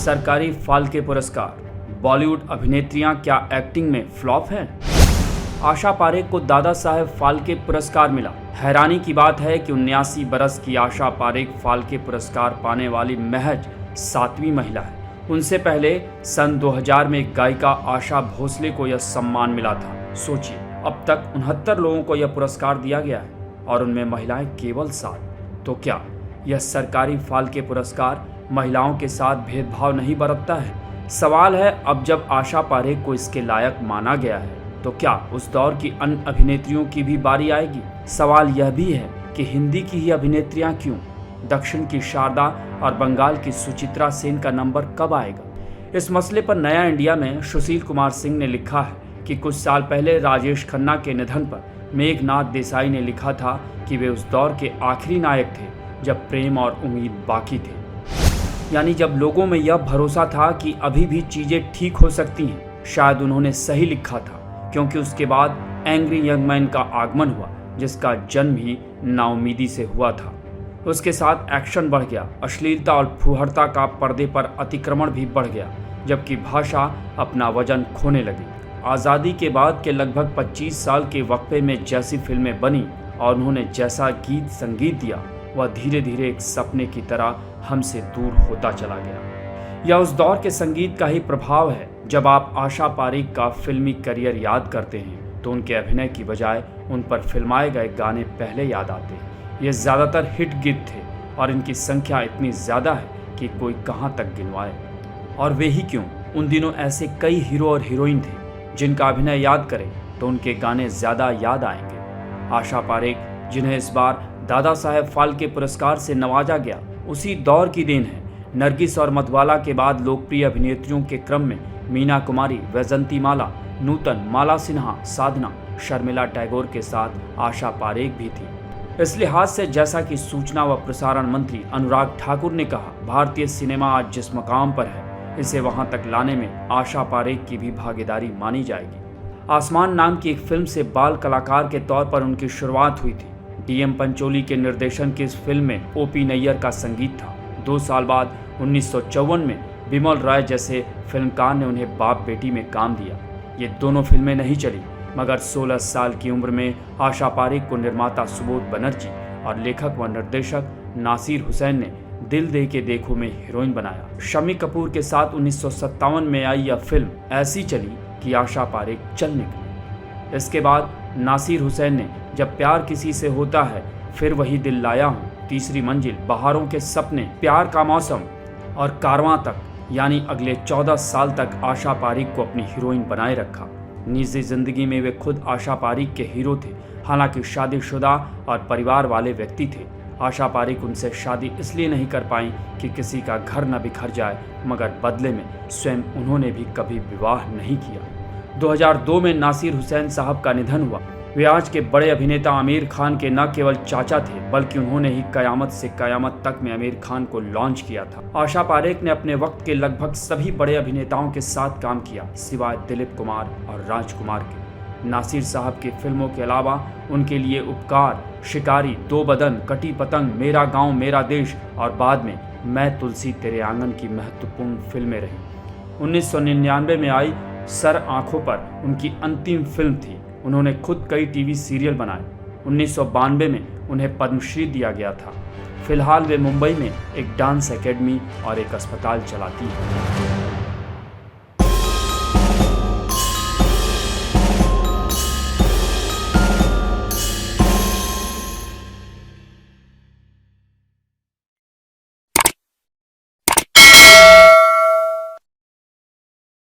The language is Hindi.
सरकारी फाल्के पुरस्कार। बॉलीवुड अभिनेत्रियां क्या एक्टिंग में फ्लॉप हैं? आशा पारेख को दादा साहेब फाल्के पुरस्कार मिला। हैरानी की बात है कि 79 बरस की आशा पारेख फाल्के पुरस्कार पाने वाली महज 7वीं महिला है। उनसे पहले सन 2000 में गायिका आशा भोसले को यह सम्मान मिला था। सोचिए, अब तक 69 लोगों को यह पुरस्कार दिया गया है और उनमें महिलाएं केवल 7। तो क्या यह सरकारी फाल्के पुरस्कार महिलाओं के साथ भेदभाव नहीं बरतता है? सवाल है, अब जब आशा पारेख को इसके लायक माना गया है तो क्या उस दौर की अन्य अभिनेत्रियों की भी बारी आएगी? सवाल यह भी है कि हिंदी की ही अभिनेत्रियां क्यों, दक्षिण की शारदा और बंगाल की सुचित्रा सेन का नंबर कब आएगा? इस मसले पर नया इंडिया में सुशील कुमार सिंह ने लिखा है कि कुछ साल पहले राजेश खन्ना के निधन पर मेघनाथ देसाई ने लिखा था कि वे उस दौर के आखिरी नायक थे जब प्रेम और उम्मीद बाकी थे। यानी जब लोगों में यह भरोसा था कि अभी भी चीजें ठीक हो सकती हैं। शायद उन्होंने सही लिखा था, क्योंकि उसके बाद एंग्री यंग मैन का आगमन हुआ, जिसका जन्म ही नाउमीदी से हुआ था। उसके साथ एक्शन बढ़ गया, अश्लीलता और फुहरता का पर्दे पर अतिक्रमण भी बढ़ गया, जबकि भाषा अपना वजन खोने लगी। आज़ादी के बाद के लगभग 25 साल के वक्फे में जैसी फिल्में बनी और उन्होंने जैसा गीत संगीत दिया, वह धीरे धीरे एक सपने की तरह हमसे दूर होता चला गया। यह उस दौर के संगीत का ही प्रभाव है। जब आप आशा पारेख का फिल्मी करियर याद करते हैं तो उनके अभिनय की बजाय उन पर फिल्माए गए गाने पहले याद आते हैं। ये ज़्यादातर हिट गीत थे और इनकी संख्या इतनी ज़्यादा है कि कोई कहाँ तक गिनवाए। और वे ही क्यों, उन दिनों ऐसे कई हीरो और हीरोइन थे जिनका अभिनय याद करें तो उनके गाने ज़्यादा याद आएंगे। आशा पारेख, जिन्हें इस बार दादा साहेब फाल्के पुरस्कार से नवाजा गया, उसी दौर की देन है। नरगिस और मधुबाला के बाद लोकप्रिय अभिनेत्रियों के क्रम में मीना कुमारी, वैजंती माला, नूतन, माला सिन्हा, साधना, शर्मिला टैगोर के साथ आशा पारेख भी थी। इस लिहाज से, जैसा कि सूचना व प्रसारण मंत्री अनुराग ठाकुर ने कहा, भारतीय सिनेमा आज जिस मकाम पर है, इसे वहां तक लाने में आशा पारेख की भी भागीदारी मानी जाएगी। आसमान नाम की एक फिल्म से बाल कलाकार के तौर पर उनकी शुरुआत हुई थी। डीएम पंचोली के निर्देशन की इस फिल्म में ओपी नैयर का संगीत था। 2 साल बाद 1954 में बिमल रॉय जैसे फिल्मकार ने उन्हें बाप बेटी में काम दिया। ये दोनों फिल्में नहीं चली, मगर 16 साल की उम्र में आशा पारेख को निर्माता सुबोध बनर्जी और लेखक व निर्देशक नासिर हुसैन ने दिल दे के देखो में हीरोइन बनाया। शम्मी कपूर के साथ 1957 में आई यह फिल्म ऐसी चली कि आशा पारेख चल निकली। इसके बाद नासिर हुसैन ने जब प्यार किसी से होता है, फिर वही दिल लाया हूँ, तीसरी मंजिल, बहारों के सपने, प्यार का मौसम और कारवां तक, यानी अगले 14 साल तक आशा पारेख को अपनी हीरोइन बनाए रखा। निजी जिंदगी में वे खुद आशा पारेख के हीरो थे, हालांकि शादीशुदा और परिवार वाले व्यक्ति थे। आशा पारेख उनसे शादी इसलिए नहीं कर पाई कि किसी का घर न बिखर जाए, मगर बदले में स्वयं उन्होंने भी कभी विवाह नहीं किया। 2002 में नासिर हुसैन साहब का निधन हुआ। वे आज के बड़े अभिनेता आमिर खान के न केवल चाचा थे, बल्कि उन्होंने ही कयामत से कयामत तक में आमिर खान को लॉन्च किया था। आशा पारेख ने अपने वक्त के लगभग सभी बड़े अभिनेताओं के साथ काम किया, सिवाय दिलीप कुमार और राजकुमार के। नासिर साहब की फिल्मों के अलावा उनके लिए उपकार, शिकारी, दो बदन, कटी पतंग, मेरा गांव मेरा देश और बाद में मैं तुलसी तेरे आंगन की महत्वपूर्ण फिल्में रही। 1999 में आई सर आंखों पर उनकी अंतिम फिल्म थी। उन्होंने खुद कई टीवी सीरियल बनाए। 1992 में उन्हें पद्मश्री दिया गया था। फिलहाल वे मुंबई में एक डांस एकेडमी और एक अस्पताल चलाती हैं।